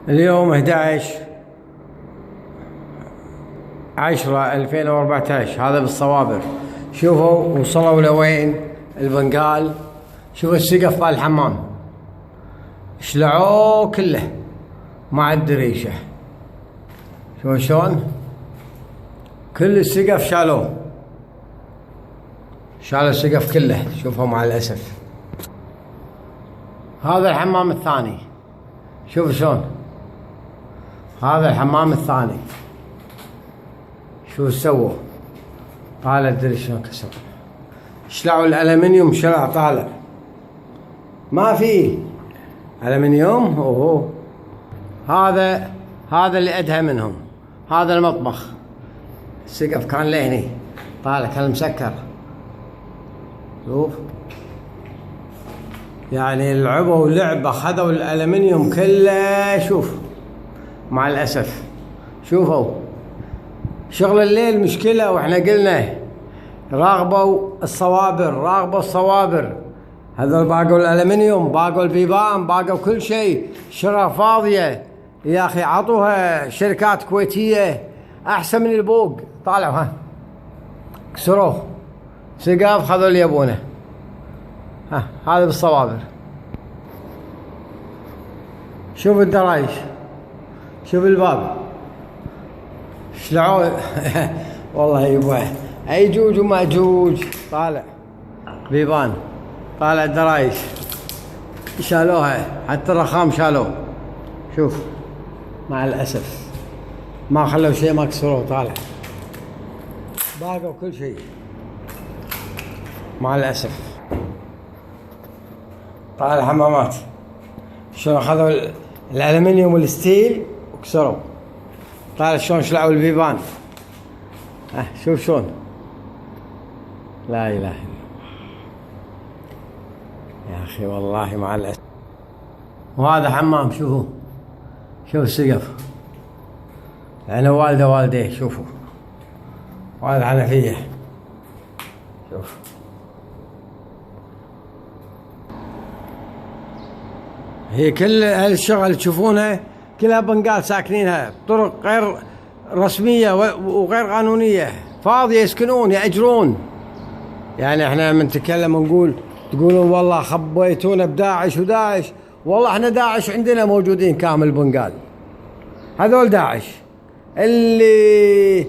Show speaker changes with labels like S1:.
S1: اليوم 11/10/2014. هذا بالصوابر. شوفوا وصلوا لوين البنقال. شوفوا السقف مال الحمام شلعوه كله مع الدريشة. شوفوا شلون كل السقف شالوه، شالوا السقف كله. شوفوا مع الأسف. هذا الحمام الثاني. شوفوا شلون هذا الحمام الثاني. شو سووا؟ طالع الدري شلون كسر. شلعوا الألمنيوم، شلع طالع ما في ألمنيوم. اوه هذا اللي أدهى منهم. هذا المطبخ السقف كان لهني طالع، كان مسكر. شوف يعني لعبوا لعبة، خذوا الألمنيوم كله. شوف مع الأسف. شوفوا شغل الليل مشكلة، واحنا قلنا راغبوا الصوابر. هذول باقوا الألمنيوم، باقوا البيبان، باقوا كل شيء. شرى فاضية يا أخي، عطوها شركات كويتية أحسن من البوق. طالعوا ها كسروه سقاف، خذوا اللي يبونه. هذا بالصوابر. شوف الدرايش، شوف الباب شلعوه. والله يبوه أيجوج وماجوج. طالع بيبان، طالع الدرايش شالوها، حتى الرخام شالوه. شوف مع الأسف ما خلوا شيء، ما كسروه. طالع باقوا كل شيء مع الأسف. طالع الحمامات شلون أخذوا الألمنيوم والستيل وكسروا. طالع شلون شلعوا البيبان. شوف شلون. لا إله إلا الله يا أخي، والله مع الأسف. وهذا حمام. شوفوا شوف السقف. أنا والديه. شوفوا وهذا الحنفية. شوف هي كل هالشغل تشوفونها كلها بنقال ساكنينها بطرق غير رسمية وغير قانونية، فاضية يسكنون يأجرون. يعني احنا من نتكلم ونقول تقولون والله خبيتونا بداعش وداعش. والله احنا داعش عندنا موجودين كامل بنقال. هذول داعش اللي